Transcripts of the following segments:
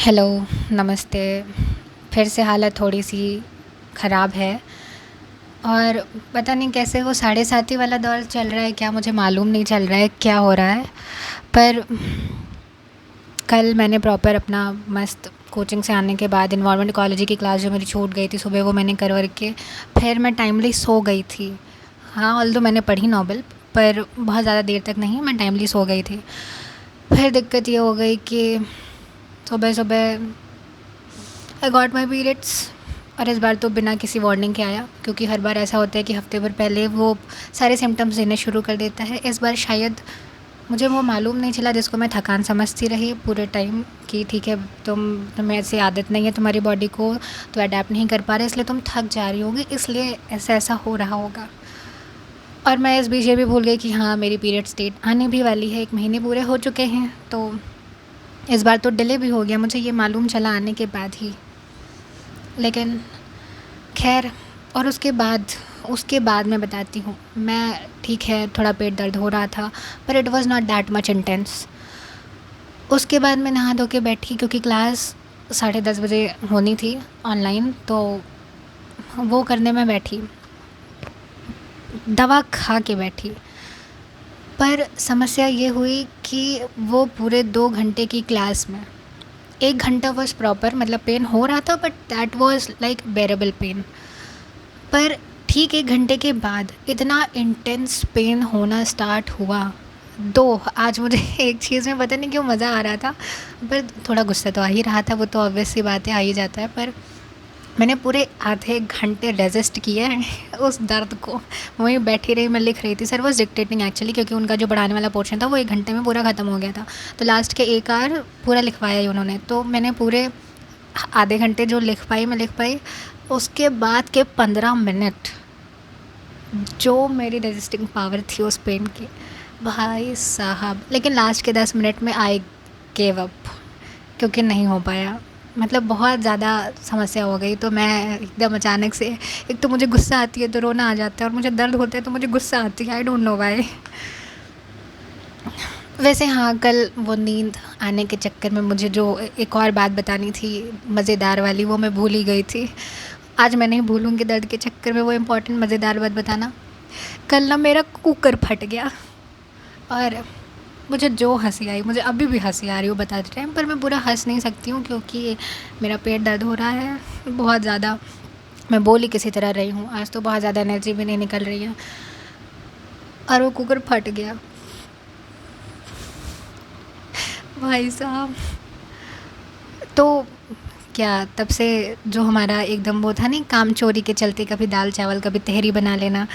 Hello, नमस्ते। फिर से हालत थोड़ी-सी ख़राब है और पता नहीं कैसे वो साढ़े साती वाला दौर चल रहा है क्या, मुझे मालूम नहीं चल रहा है क्या हो रहा है। पर कल मैंने प्रॉपर अपना मस्त कोचिंग से आने के बाद एनवायरनमेंट इकोलॉजी की क्लास जो मेरी छूट गई थी सुबह, वो मैंने कर के फिर मैं टाइमली सो गई थी। हाँ, ऑल्दो मैंने पढ़ी नॉवेल, पर बहुत ज़्यादा देर तक नहीं, मैं टाइमली सो गई थी। फिर दिक्कत ये हो गई कि सुबह-सुबह आई गॉट माई पीरियड्स, और इस बार तो बिना किसी वार्निंग के आया, क्योंकि हर बार ऐसा होता है कि हफ्ते भर पहले वो सारे सिम्टम्स देने शुरू कर देता है। इस बार शायद मुझे वो मालूम नहीं चला जिसको मैं थकान समझती रही पूरे टाइम, कि ठीक है तुम्हें ऐसी आदत नहीं है तुम्हारी बॉडी को, तो अडेप्ट नहीं कर पा रहे, इसलिए तुम थक जा रही होगी, इसलिए ऐसा ऐसा हो रहा होगा। और मैं इस बीच ये भी भूल गई कि हाँ, मेरी पीरियड्स डेट आने भी वाली है, 1 महीने पूरे हो चुके हैं, तो इस बार तो डिले भी हो गया, मुझे ये मालूम चला आने के बाद ही। लेकिन खैर, और उसके बाद मैं बताती हूँ। मैं ठीक है, थोड़ा पेट दर्द हो रहा था, पर it was not that much intense. उसके बाद मैं नहा धो के बैठी, क्योंकि क्लास 10:30 बजे होनी थी ऑनलाइन, तो वो करने में बैठी, दवा खा के बैठी। पर समस्या ये हुई कि वो पूरे 2 घंटे की क्लास में 1 घंटा वॉज़ प्रॉपर, मतलब पेन हो रहा था, but that was like bearable pain. पर ठीक 1 घंटे के बाद इतना इंटेंस पेन होना स्टार्ट हुआ। आज मुझे एक चीज़ में पता नहीं क्यों मज़ा आ रहा था, पर थोड़ा गुस्सा तो आ ही रहा था, वो तो ऑब्वियस सी बात है, आ ही जाता है। पर मैंने पूरे आधे घंटे रेजिस्ट किया है उस दर्द को। वहीं बैठी रही, मैं लिख रही थी। सर वाज़ डिक्टेटिंग एक्चुअली, क्योंकि उनका जो पढ़ाने वाला पोर्शन था वो 1 घंटे में पूरा ख़त्म हो गया था, तो लास्ट के 1 आवर पूरा लिखवाया ही उन्होंने। तो मैंने पूरे आधे घंटे जो लिख पाई मैं लिख पाई। उसके बाद के 15 मिनट जो मेरी रेजिस्टिंग पावर थी उस पेन की, भाई साहब। लेकिन लास्ट के 10 मिनट में आई गेव अप, क्योंकि नहीं हो पाया, मतलब बहुत ज़्यादा समस्या हो गई। तो मैं एकदम अचानक से, एक तो मुझे गुस्सा आती है तो रोना आ जाता है, और मुझे दर्द होता है तो मुझे गुस्सा आती है, आई डोंट नो व्हाई। वैसे हाँ, कल वो नींद आने के चक्कर में मुझे जो एक और बात बतानी थी मज़ेदार वाली, वो मैं भूल ही गई थी। आज मैं नहीं भूलूँगी दर्द के चक्कर में वो इम्पोर्टेंट मज़ेदार बात बताना। कल ना मेरा कुकर फट गया, और मुझे जो हँसी आई, मुझे अभी भी हँसी आ रही है बताते टाइम, पर मैं पूरा हँस नहीं सकती हूँ, क्योंकि मेरा पेट दर्द हो रहा है बहुत ज़्यादा। मैं बोल ही किसी तरह रही हूँ, आज तो बहुत ज़्यादा एनर्जी भी नहीं निकल रही है, और वो कुकर फट गया। भाई साहब, तो क्या तब से जो हमारा एकदम वो था नहीं, काम चोरी के चलते कभी दाल चावल कभी तहरी बना लेना,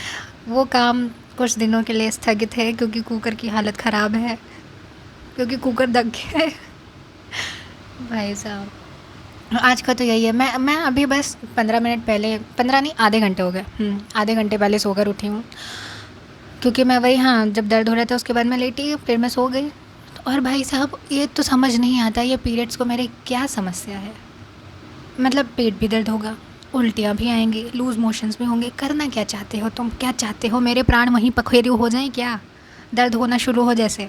वो काम कुछ दिनों के लिए स्थगित है, क्योंकि कुकर की हालत ख़राब है, क्योंकि कुकर दब गया है। भाई साहब, आज का तो यही है। मैं अभी बस 15 मिनट पहले, 15 नहीं, आधे घंटे हो गए, आधे घंटे पहले सोकर उठी हूँ, क्योंकि मैं वही, हाँ, जब दर्द हो रहा था उसके बाद मैं लेटी, फिर मैं सो गई। और भाई साहब, ये तो समझ नहीं आता ये पीरियड्स को मेरे क्या समस्या है। मतलब पेट भी दर्द होगा, उल्टियाँ भी आएंगी, लूज़ मोशंस भी होंगे। करना क्या चाहते हो तुम, क्या चाहते हो मेरे प्राण वहीं पखेरु हो जाएं क्या, दर्द होना शुरू हो जैसे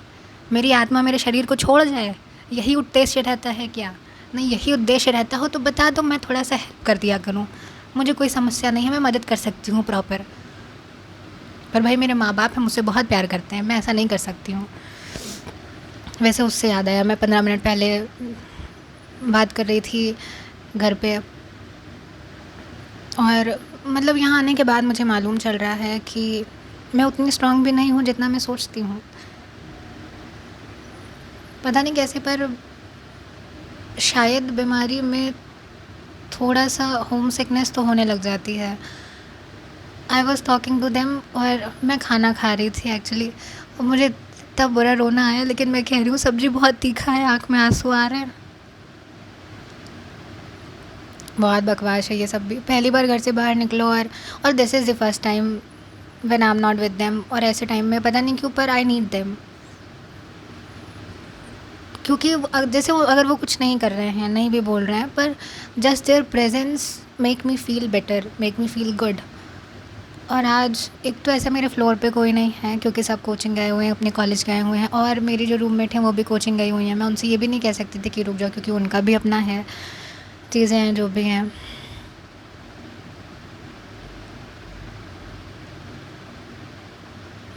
मेरी आत्मा मेरे शरीर को छोड़ जाए, यही उद्देश्य रहता है क्या? नहीं, यही उद्देश्य रहता हो तो बता दो, मैं थोड़ा सा हेल्प कर दिया करूँ। मुझे कोई समस्या नहीं है, मैं मदद कर सकती हूँ प्रॉपर। पर भाई, मेरे माँ बाप हैं, मुझसे बहुत प्यार करते हैं, मैं ऐसा नहीं कर सकती हूँ। वैसे उससे याद आया, मैं 15 मिनट पहले बात कर रही थी घर पे, और मतलब यहाँ आने के बाद मुझे मालूम चल रहा है कि मैं उतनी स्ट्रांग भी नहीं हूँ जितना मैं सोचती हूँ। पता नहीं कैसे, पर शायद बीमारी में थोड़ा सा होम सिकनेस तो होने लग जाती है। I was talking to them, और मैं खाना खा रही थी एक्चुअली, और मुझे तब बुरा रोना आया, लेकिन मैं कह रही हूँ सब्ज़ी बहुत तीखा है, आँख में आंसू आ रहे हैं। बहुत बकवास है ये सब भी। पहली बार घर से बाहर निकलो, और this is the first time when I am not with them, और ऐसे टाइम में पता नहीं क्यों, पर आई नीड देम। क्योंकि जैसे वो, अगर वो कुछ नहीं कर रहे हैं, नहीं भी बोल रहे हैं, पर just there presence make me feel better, make me feel good. और आज एक तो ऐसा मेरे फ्लोर पे कोई नहीं है क्योंकि सब कोचिंग गए हुए हैं, अपने कॉलेज गए हुए हैं, और मेरी जो रूममेट हैं वो भी कोचिंग गई हुई हैं। मैं उनसे ये भी नहीं कह सकती थी कि रुक जाओ क्योंकि उनका भी अपना है, चीज़ें हैं जो भी हैं।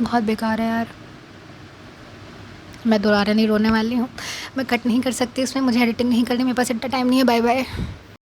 बहुत बेकार है यार। मैं दोबारा नहीं रोने वाली हूँ। मैं कट नहीं कर सकती इसमें, मुझे एडिटिंग नहीं करनी, मेरे पास इतना टाइम नहीं है। Bye bye.